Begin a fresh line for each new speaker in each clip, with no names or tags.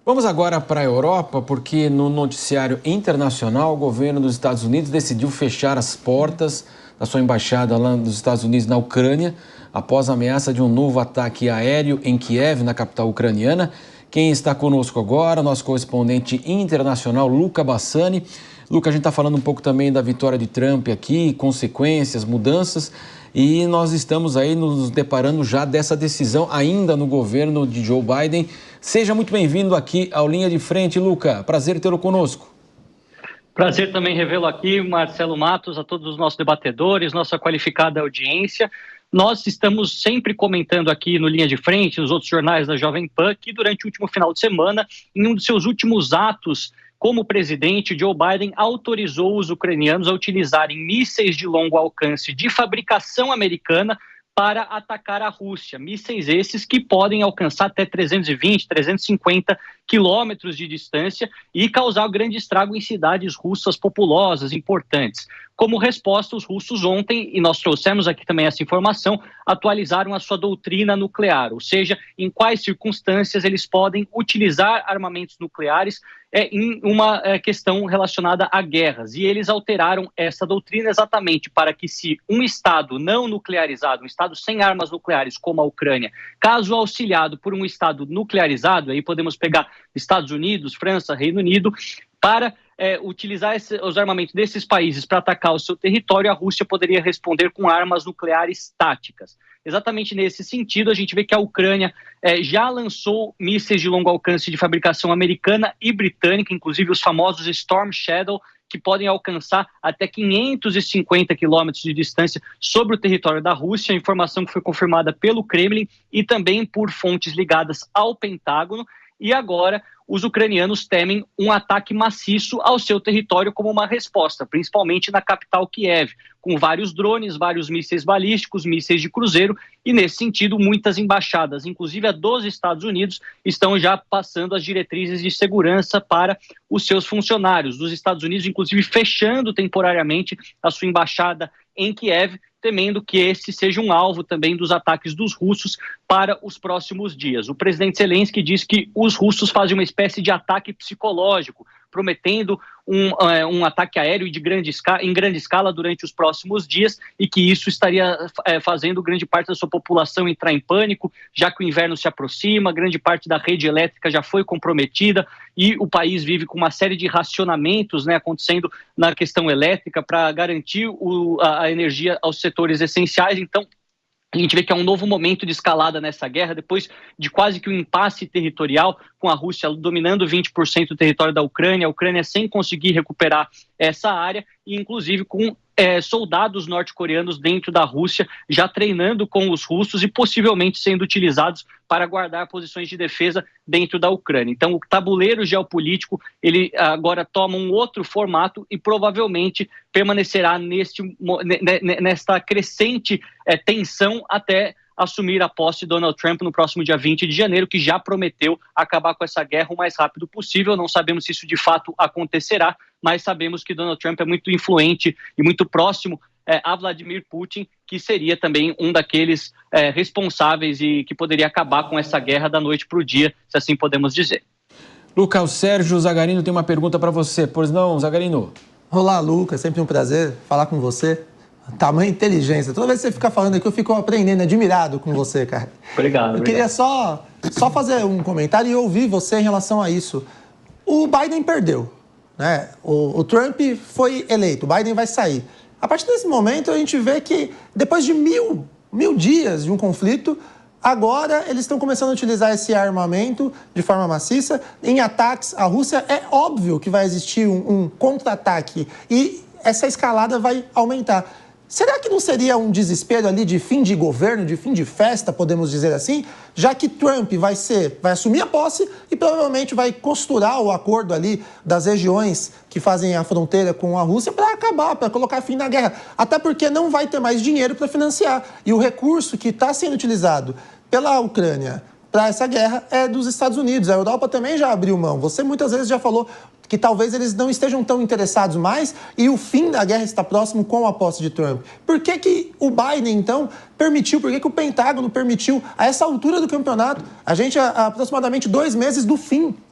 Vamos agora para a Europa, porque no noticiário internacional, o governo dos Estados Unidos decidiu fechar as portas da sua embaixada lá dos Estados Unidos na Ucrânia, após a ameaça de um novo ataque aéreo em Kiev, na capital ucraniana. Quem está conosco agora, nosso correspondente internacional, Luca Bassani. Luca, a gente está falando um pouco também da vitória de Trump aqui, consequências, mudanças, e nós estamos aí nos deparando já dessa decisão ainda no governo de Joe Biden. Seja muito bem-vindo aqui ao Linha de Frente, Luca. Prazer tê-lo conosco.
Prazer também revê-lo aqui, Marcelo Matos, a todos os nossos debatedores, nossa qualificada audiência. Nós estamos sempre comentando aqui no Linha de Frente, nos outros jornais da Jovem Pan, que durante o último final de semana, em um dos seus últimos atos como presidente, Joe Biden autorizou os ucranianos a utilizarem mísseis de longo alcance de fabricação americana para atacar a Rússia. Mísseis esses que podem alcançar até 320, 350 quilômetros de distância e causar grande estrago em cidades russas populosas, importantes. Como resposta, os russos ontem, e nós trouxemos aqui também essa informação, atualizaram a sua doutrina nuclear, ou seja, em quais circunstâncias eles podem utilizar armamentos nucleares em uma questão relacionada a guerras. E eles alteraram essa doutrina exatamente para que, se um Estado não nuclearizado, um Estado sem armas nucleares como a Ucrânia, caso auxiliado por um Estado nuclearizado, aí podemos pegar Estados Unidos, França, Reino Unido, para utilizar os armamentos desses países para atacar o seu território, a Rússia poderia responder com armas nucleares táticas. Exatamente nesse sentido, a gente vê que a Ucrânia já lançou mísseis de longo alcance de fabricação americana e britânica, inclusive os famosos Storm Shadow, que podem alcançar até 550 quilômetros de distância sobre o território da Rússia, informação que foi confirmada pelo Kremlin e também por fontes ligadas ao Pentágono. E agora os ucranianos temem um ataque maciço ao seu território como uma resposta, principalmente na capital Kiev, com vários drones, vários mísseis balísticos, mísseis de cruzeiro, e nesse sentido muitas embaixadas, inclusive a dos Estados Unidos, estão já passando as diretrizes de segurança para os seus funcionários. Dos Estados Unidos, inclusive, fechando temporariamente a sua embaixada em Kiev, temendo que esse seja um alvo também dos ataques dos russos para os próximos dias. O presidente Zelensky diz que os russos fazem uma espécie de ataque psicológico, prometendo um ataque aéreo em grande escala durante os próximos dias, e que isso estaria fazendo grande parte da sua população entrar em pânico, já que o inverno se aproxima, grande parte da rede elétrica já foi comprometida e o país vive com uma série de racionamentos acontecendo na questão elétrica para garantir a energia aos setores essenciais. Então, a gente vê que é um novo momento de escalada nessa guerra, depois de quase que um impasse territorial, com a Rússia dominando 20% do território da Ucrânia, a Ucrânia sem conseguir recuperar essa área, e inclusive com soldados norte-coreanos dentro da Rússia, já treinando com os russos e possivelmente sendo utilizados para guardar posições de defesa dentro da Ucrânia. Então, o tabuleiro geopolítico, ele agora toma um outro formato e provavelmente permanecerá nesta crescente tensão até assumir a posse de Donald Trump no próximo dia 20 de janeiro, que já prometeu acabar com essa guerra o mais rápido possível. Não sabemos se isso de fato acontecerá, mas sabemos que Donald Trump é muito influente e muito próximo a Vladimir Putin, que seria também um daqueles responsáveis e que poderia acabar com essa guerra da noite para o dia, se assim podemos dizer.
Luca, o Sérgio Zagarino tem uma pergunta para você. Pois não, Zagarino?
Olá, Luca. Sempre um prazer falar com você. Tamanha inteligência. Toda vez que você fica falando aqui, eu fico aprendendo, admirado com você, cara.
Obrigado.
Eu queria só fazer um comentário e ouvir você em relação a isso. O Biden perdeu, né? O Trump foi eleito, o Biden vai sair. A partir desse momento, a gente vê que depois de mil dias de um conflito, agora eles estão começando a utilizar esse armamento de forma maciça em ataques à Rússia. É óbvio que vai existir um contra-ataque e essa escalada vai aumentar. Será que não seria um desespero ali de fim de governo, de fim de festa, podemos dizer assim? Já que Trump vai assumir a posse e provavelmente vai costurar o acordo ali das regiões que fazem a fronteira com a Rússia para acabar, para colocar fim na guerra. Até porque não vai ter mais dinheiro para financiar. E o recurso que está sendo utilizado pela Ucrânia para essa guerra é dos Estados Unidos. A Europa também já abriu mão. Você muitas vezes já falou que talvez eles não estejam tão interessados mais e o fim da guerra está próximo com a posse de Trump. Por que o Biden, então, permitiu, por que o Pentágono permitiu, a essa altura do campeonato, a gente há aproximadamente 2 meses do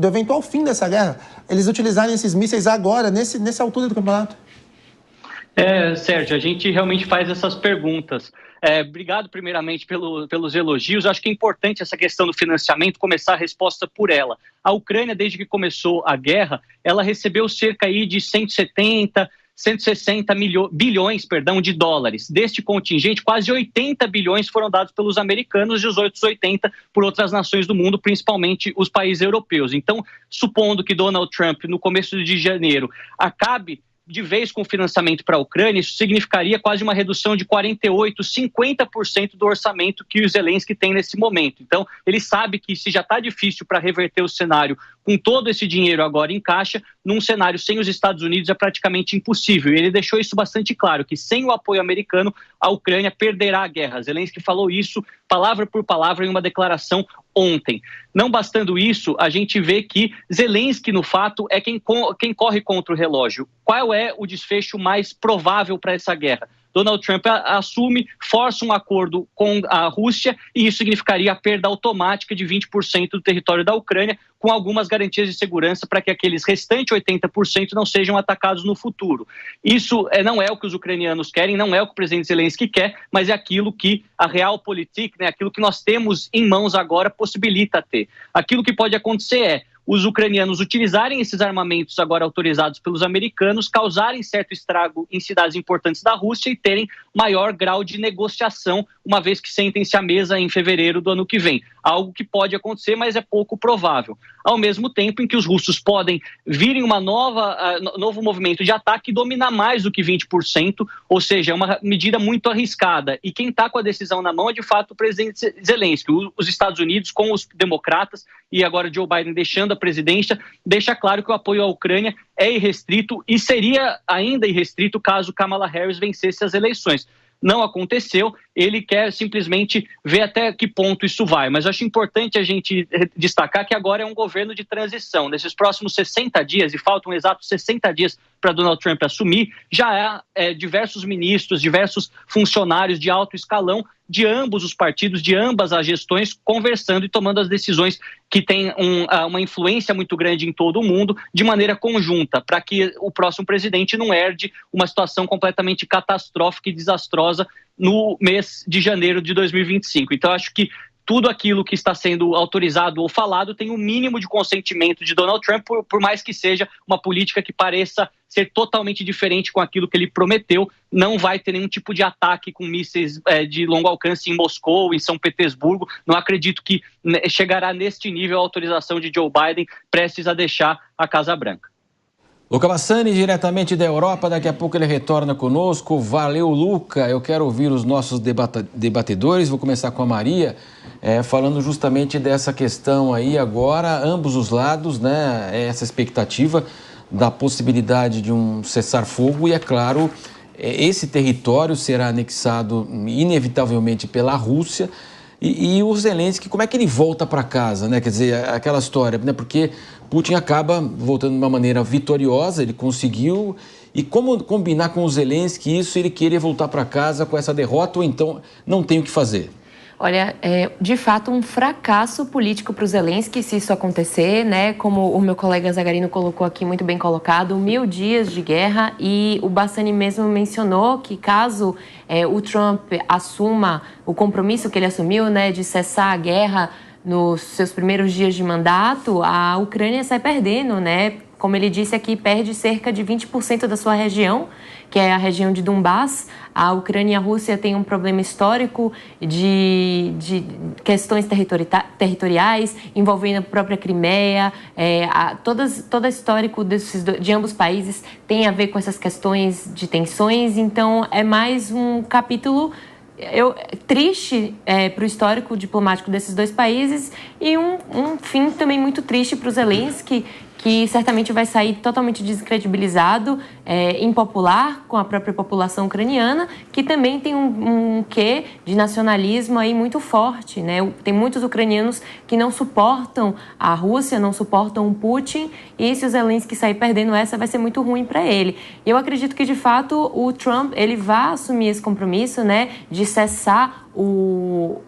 eventual fim dessa guerra, eles utilizarem esses mísseis agora, nessa altura do campeonato?
Sérgio, a gente realmente faz essas perguntas. Obrigado primeiramente pelos elogios. Eu acho que é importante essa questão do financiamento, começar a resposta por ela. A Ucrânia, desde que começou a guerra, ela recebeu cerca aí de 160 bilhões de dólares. Deste contingente, quase 80 bilhões foram dados pelos americanos e os outros 80 por outras nações do mundo, principalmente os países europeus. Então, supondo que Donald Trump, no começo de janeiro, acabe de vez com o financiamento para a Ucrânia, isso significaria quase uma redução de 48%, 50% do orçamento que o Zelensky tem nesse momento. Então, ele sabe que se já está difícil para reverter o cenário com todo esse dinheiro agora em caixa, num cenário sem os Estados Unidos é praticamente impossível. E ele deixou isso bastante claro, que sem o apoio americano, a Ucrânia perderá a guerra. Zelensky falou isso, palavra por palavra, em uma declaração ontem. Não bastando isso, a gente vê que Zelensky, no fato, é quem corre contra o relógio. Qual é o desfecho mais provável para essa guerra? Donald Trump assume, força um acordo com a Rússia e isso significaria a perda automática de 20% do território da Ucrânia, com algumas garantias de segurança para que aqueles restantes 80% não sejam atacados no futuro. Isso não é o que os ucranianos querem, não é o que o presidente Zelensky quer, mas é aquilo que a Realpolitik, aquilo que nós temos em mãos agora, possibilita ter. Aquilo que pode acontecer é os ucranianos utilizarem esses armamentos agora autorizados pelos americanos, causarem certo estrago em cidades importantes da Rússia e terem maior grau de negociação, uma vez que sentem-se à mesa em fevereiro do ano que vem. Algo que pode acontecer, mas é pouco provável. Ao mesmo tempo em que os russos podem vir em novo movimento de ataque e dominar mais do que 20%, ou seja, é uma medida muito arriscada. E quem está com a decisão na mão é, de fato, o presidente Zelensky. Os Estados Unidos, com os democratas, e agora Joe Biden deixando a presidência, deixa claro que o apoio à Ucrânia é irrestrito e seria ainda irrestrito caso Kamala Harris vencesse as eleições. Não aconteceu, ele quer simplesmente ver até que ponto isso vai. Mas eu acho importante a gente destacar que agora é um governo de transição. Nesses próximos 60 dias, e faltam exatos 60 dias para Donald Trump assumir, já há diversos ministros, diversos funcionários de alto escalão de ambos os partidos, de ambas as gestões, conversando e tomando as decisões que têm uma influência muito grande em todo o mundo, de maneira conjunta, para que o próximo presidente não herde uma situação completamente catastrófica e desastrosa no mês de janeiro de 2025. Então, acho que tudo aquilo que está sendo autorizado ou falado tem um mínimo de consentimento de Donald Trump, por mais que seja uma política que pareça ser totalmente diferente com aquilo que ele prometeu. Não vai ter nenhum tipo de ataque com mísseis de longo alcance em Moscou, em São Petersburgo. Não acredito que chegará neste nível a autorização de Joe Biden prestes a deixar a Casa Branca.
Luca Bassani, diretamente da Europa, daqui a pouco ele retorna conosco. Valeu, Luca. Eu quero ouvir os nossos debatedores. Vou começar com a Maria, falando justamente dessa questão aí agora, ambos os lados, né? Essa expectativa da possibilidade de um cessar-fogo e, é claro, esse território será anexado inevitavelmente pela Rússia. E o Zelensky, como é que ele volta para casa, né? Quer dizer, aquela história, né? Porque Putin acaba voltando de uma maneira vitoriosa, ele conseguiu. E como combinar com o Zelensky isso, ele querer voltar para casa com essa derrota, ou então não tem o que fazer?
Olha, é de fato um fracasso político para o Zelensky se isso acontecer, né? Como o meu colega Zagarino colocou aqui, muito bem colocado, 1000 dias de guerra, e o Bassani mesmo mencionou que caso o Trump assuma o compromisso que ele assumiu, né, de cessar a guerra nos seus primeiros dias de mandato, a Ucrânia sai perdendo, né? Como ele disse aqui, perde cerca de 20% da sua região, que é a região de Donbass. A Ucrânia e a Rússia têm um problema histórico de questões territoriais, envolvendo a própria Crimeia. Todo o histórico de ambos países tem a ver com essas questões de tensões. Então, é mais um capítulo triste para o histórico diplomático desses dois países e um fim também muito triste para o Zelensky, que certamente vai sair totalmente descredibilizado, impopular com a própria população ucraniana, que também tem um quê de nacionalismo aí muito forte, né? Tem muitos ucranianos que não suportam a Rússia, não suportam o Putin, e se o Zelensky sair perdendo essa, vai ser muito ruim para ele. E eu acredito que, de fato, o Trump ele vai assumir esse compromisso, né, de cessar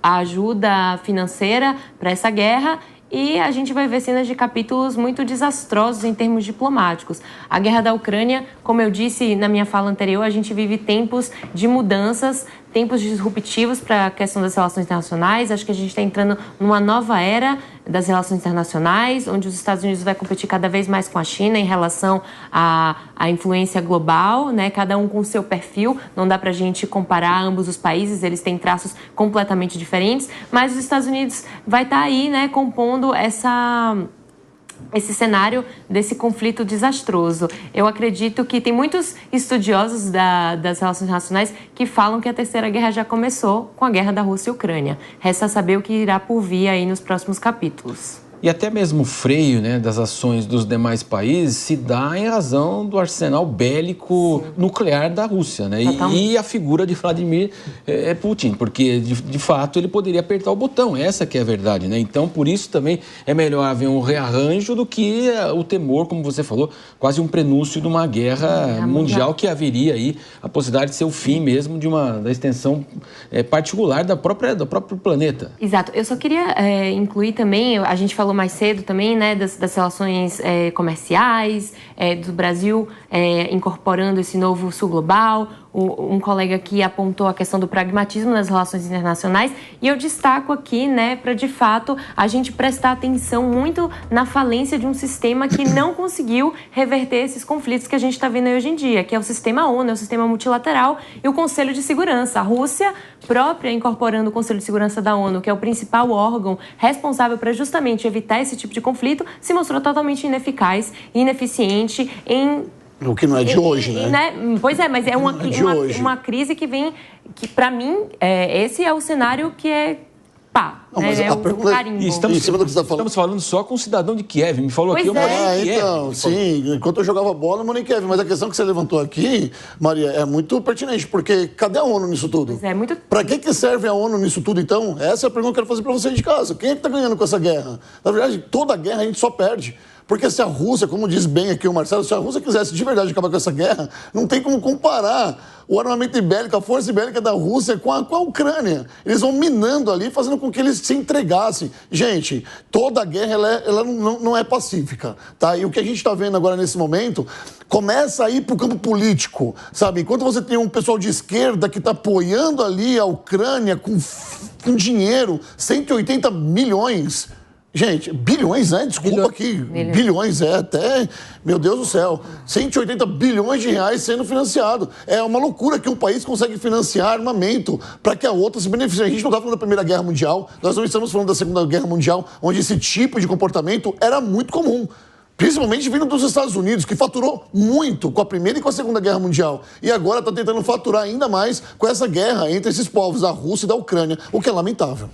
a ajuda financeira para essa guerra, e a gente vai ver cenas de capítulos muito desastrosos em termos diplomáticos. A guerra da Ucrânia, como eu disse na minha fala anterior, a gente vive tempos de mudanças, tempos disruptivos para a questão das relações internacionais. Acho que a gente está entrando numa nova era das relações internacionais, onde os Estados Unidos vai competir cada vez mais com a China em relação à influência global, né? Cada um com o seu perfil. Não dá para a gente comparar ambos os países, eles têm traços completamente diferentes, mas os Estados Unidos vai estar aí, né, compondo esse cenário desse conflito desastroso. Eu acredito que tem muitos estudiosos das relações internacionais que falam que a Terceira Guerra já começou com a guerra da Rússia e Ucrânia. Resta saber o que irá por vir aí nos próximos capítulos.
E até mesmo o freio, né, das ações dos demais países se dá em razão do arsenal bélico nuclear da Rússia, né? E a figura de Vladimir Putin, porque de fato ele poderia apertar o botão, essa que é a verdade, né? Então, por isso também é melhor haver um rearranjo do que o temor, como você falou, quase um prenúncio de uma guerra mundial que haveria aí a possibilidade de ser o fim mesmo da extensão particular do próprio planeta.
Exato. Eu só queria incluir também, a gente falou mais cedo também, né, das relações comerciais, do Brasil incorporando esse novo sul global. Um colega aqui apontou a questão do pragmatismo nas relações internacionais, e eu destaco aqui, né, para de fato a gente prestar atenção muito na falência de um sistema que não conseguiu reverter esses conflitos que a gente está vendo aí hoje em dia, que é o sistema ONU, é o sistema multilateral e o Conselho de Segurança. A Rússia própria incorporando o Conselho de Segurança da ONU, que é o principal órgão responsável para justamente evitar esse tipo de conflito, se mostrou totalmente ineficaz e ineficiente em...
O que não é de hoje, né?
Pois é, mas é uma crise que vem... que para mim, esse é o cenário que é...
Não, mas a pergunta
estamos falando só com o cidadão de Kiev. Me falou aqui, eu morei em Kiev.
Então, sim, enquanto eu jogava bola, eu morei em Kiev. Mas a questão que você levantou aqui, Maria, é muito pertinente, porque cadê a ONU nisso tudo? Para que serve a ONU nisso tudo, então? Essa é a pergunta que eu quero fazer para vocês de casa. Quem é que está ganhando com essa guerra? Na verdade, toda guerra a gente só perde. Porque se a Rússia, como diz bem aqui o Marcelo, se a Rússia quisesse de verdade acabar com essa guerra, não tem como comparar o armamento bélico, a força bélica da Rússia com a Ucrânia. Eles vão minando ali, fazendo com que eles se entregassem. Gente, toda guerra ela não é pacífica, tá? E o que a gente está vendo agora nesse momento começa a ir para o campo político, sabe? Enquanto você tem um pessoal de esquerda que está apoiando ali a Ucrânia com dinheiro, 180 milhões... Gente, bilhões, né? Desculpa aqui. Bilhões, até... Meu Deus do céu. 180 bilhões de reais sendo financiado. É uma loucura que um país consegue financiar armamento para que a outra se beneficie. A gente não está falando da Primeira Guerra Mundial, nós não estamos falando da Segunda Guerra Mundial, onde esse tipo de comportamento era muito comum. Principalmente vindo dos Estados Unidos, que faturou muito com a Primeira e com a Segunda Guerra Mundial. E agora está tentando faturar ainda mais com essa guerra entre esses povos, da Rússia e da Ucrânia, o que é lamentável.